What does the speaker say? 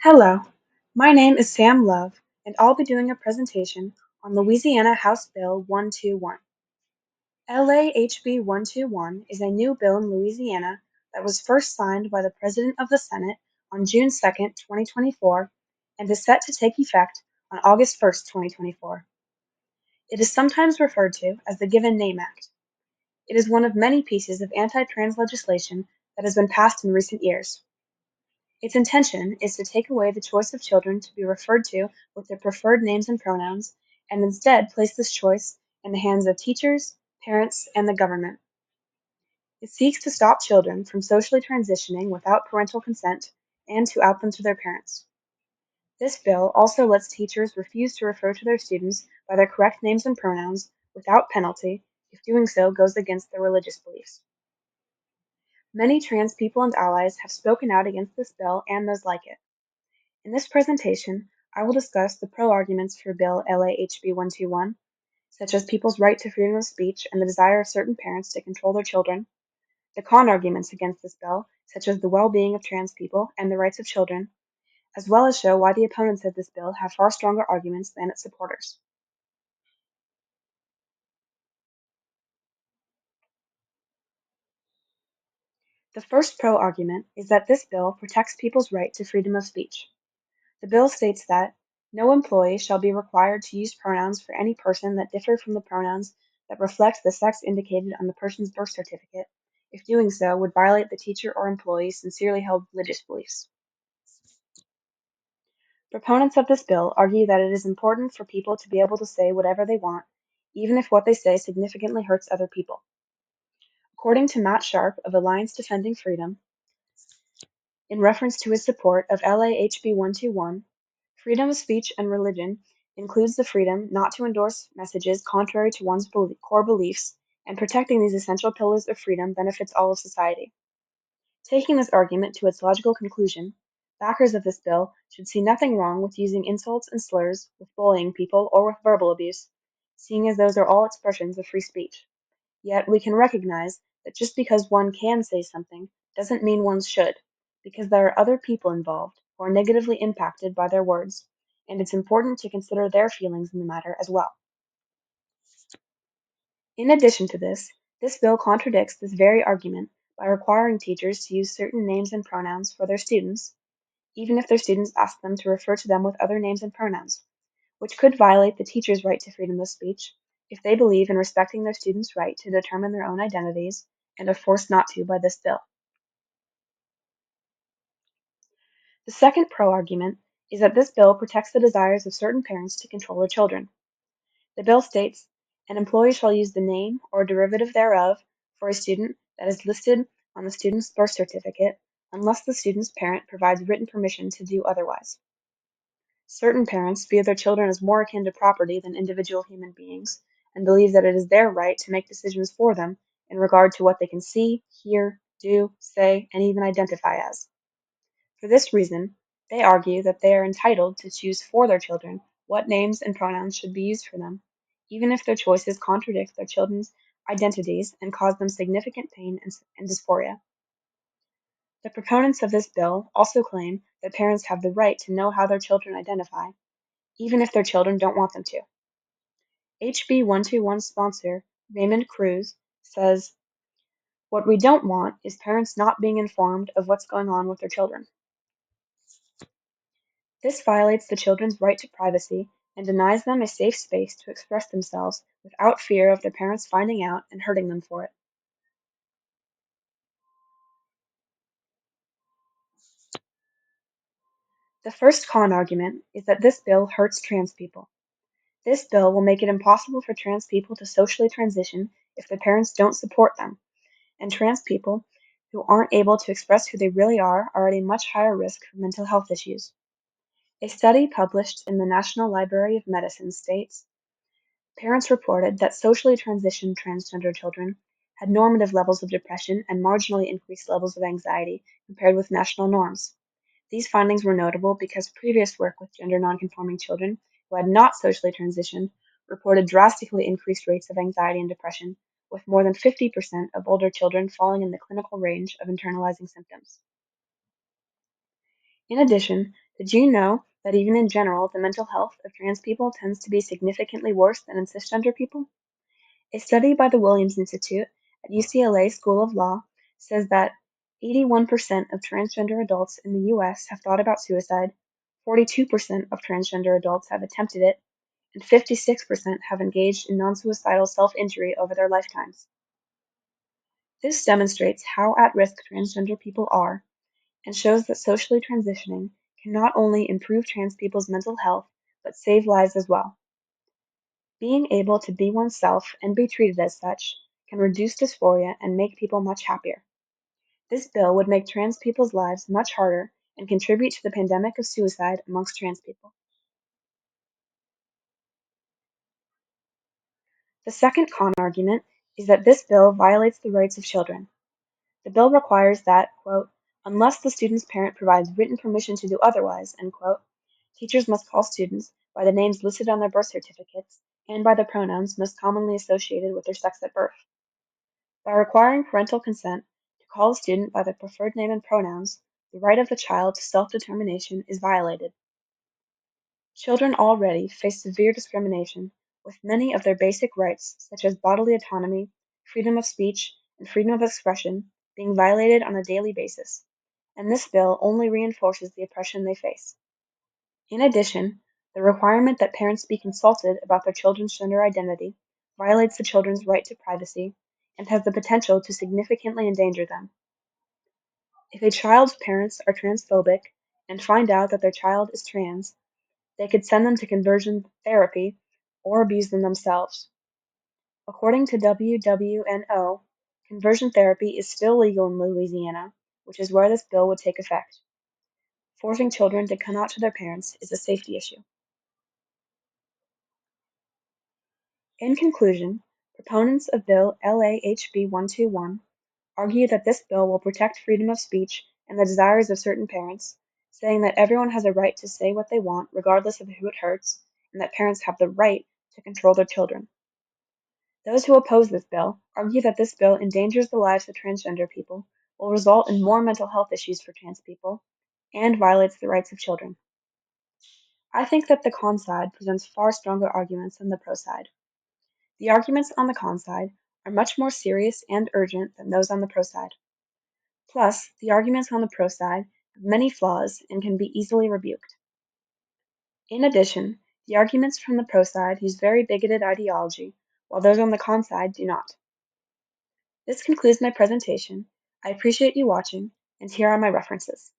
Hello, my name is Sam Love, and I'll be doing a presentation on Louisiana House Bill 121. LAHB 121 is a new bill in Louisiana that was first signed by the President of the Senate on June 2nd, 2024, and is set to take effect on August 1st, 2024. It is sometimes referred to as the Given Name Act. It is one of many pieces of anti-trans legislation that has been passed in recent years. Its intention is to take away the choice of children to be referred to with their preferred names and pronouns, and instead place this choice in the hands of teachers, parents, and the government. It seeks to stop children from socially transitioning without parental consent and to out them to their parents. This bill also lets teachers refuse to refer to their students by their correct names and pronouns without penalty if doing so goes against their religious beliefs. Many trans people and allies have spoken out against this bill and those like it. In this presentation, I will discuss the pro-arguments for Bill LAHB 121, such as people's right to freedom of speech and the desire of certain parents to control their children, the con arguments against this bill, such as the well-being of trans people and the rights of children, as well as show why the opponents of this bill have far stronger arguments than its supporters. The first pro-argument is that this bill protects people's right to freedom of speech. The bill states that no employee shall be required to use pronouns for any person that differ from the pronouns that reflect the sex indicated on the person's birth certificate, if doing so would violate the teacher or employee's sincerely held religious beliefs. Proponents of this bill argue that it is important for people to be able to say whatever they want, even if what they say significantly hurts other people. According to Matt Sharp of Alliance Defending Freedom, in reference to his support of LAHB 121, freedom of speech and religion includes the freedom not to endorse messages contrary to one's core beliefs, and protecting these essential pillars of freedom benefits all of society. Taking this argument to its logical conclusion, backers of this bill should see nothing wrong with using insults and slurs, with bullying people, or with verbal abuse, seeing as those are all expressions of free speech. Yet we can recognize that just because one can say something doesn't mean one should, because there are other people involved who are negatively impacted by their words, and it's important to consider their feelings in the matter as well. In addition to this bill contradicts this very argument by requiring teachers to use certain names and pronouns for their students, even if their students ask them to refer to them with other names and pronouns, which could violate the teacher's right to freedom of speech if they believe in respecting their students' right to determine their own identities and are forced not to by this bill. The second pro-argument is that this bill protects the desires of certain parents to control their children. The bill states, an employee shall use the name or derivative thereof for a student that is listed on the student's birth certificate unless the student's parent provides written permission to do otherwise. Certain parents view their children as more akin to property than individual human beings, and believe that it is their right to make decisions for them in regard to what they can see, hear, do, say, and even identify as. For this reason, they argue that they are entitled to choose for their children what names and pronouns should be used for them, even if their choices contradict their children's identities and cause them significant pain and dysphoria. The proponents of this bill also claim that parents have the right to know how their children identify, even if their children don't want them to. HB 121 sponsor Raymond Cruz says, what we don't want is parents not being informed of what's going on with their children. This violates the children's right to privacy and denies them a safe space to express themselves without fear of their parents finding out and hurting them for it. The first con argument is that this bill hurts trans people. This bill will make it impossible for trans people to socially transition if their parents don't support them, and trans people who aren't able to express who they really are at a much higher risk for mental health issues. A study published in the National Library of Medicine states parents reported that socially transitioned transgender children had normative levels of depression and marginally increased levels of anxiety compared with national norms. These findings were notable because previous work with gender nonconforming children who had not socially transitioned reported drastically increased rates of anxiety and depression, with more than 50% of older children falling in the clinical range of internalizing symptoms. In addition, did you know that even in general, the mental health of trans people tends to be significantly worse than in cisgender people? A study by the Williams Institute at UCLA School of Law says that 81% of transgender adults in the US have thought about suicide, 42% of transgender adults have attempted it, and 56% have engaged in non-suicidal self-injury over their lifetimes. This demonstrates how at risk transgender people are and shows that socially transitioning can not only improve trans people's mental health, but save lives as well. Being able to be oneself and be treated as such can reduce dysphoria and make people much happier. This bill would make trans people's lives much harder and contribute to the pandemic of suicide amongst trans people. The second con argument is that this bill violates the rights of children. The bill requires that, quote, unless the student's parent provides written permission to do otherwise, end quote, teachers must call students by the names listed on their birth certificates and by the pronouns most commonly associated with their sex at birth. By requiring parental consent to call a student by their preferred name and pronouns, the right of the child to self-determination is violated. Children already face severe discrimination, with many of their basic rights, such as bodily autonomy, freedom of speech, and freedom of expression, being violated on a daily basis, and this bill only reinforces the oppression they face. In addition, the requirement that parents be consulted about their children's gender identity violates the children's right to privacy and has the potential to significantly endanger them. If a child's parents are transphobic and find out that their child is trans, they could send them to conversion therapy or abuse them themselves. According to WWNO, conversion therapy is still legal in Louisiana, which is where this bill would take effect. Forcing children to come out to their parents is a safety issue. In conclusion, proponents of Bill LAHB 121 argue that this bill will protect freedom of speech and the desires of certain parents, saying that everyone has a right to say what they want regardless of who it hurts, and that parents have the right to control their children. Those who oppose this bill argue that this bill endangers the lives of transgender people, will result in more mental health issues for trans people, and violates the rights of children. I think that the con side presents far stronger arguments than the pro side. The arguments on the con side are much more serious and urgent than those on the pro side. Plus, the arguments on the pro side have many flaws and can be easily rebuked. In addition, the arguments from the pro side use very bigoted ideology, while those on the con side do not. This concludes my presentation. I appreciate you watching, and here are my references.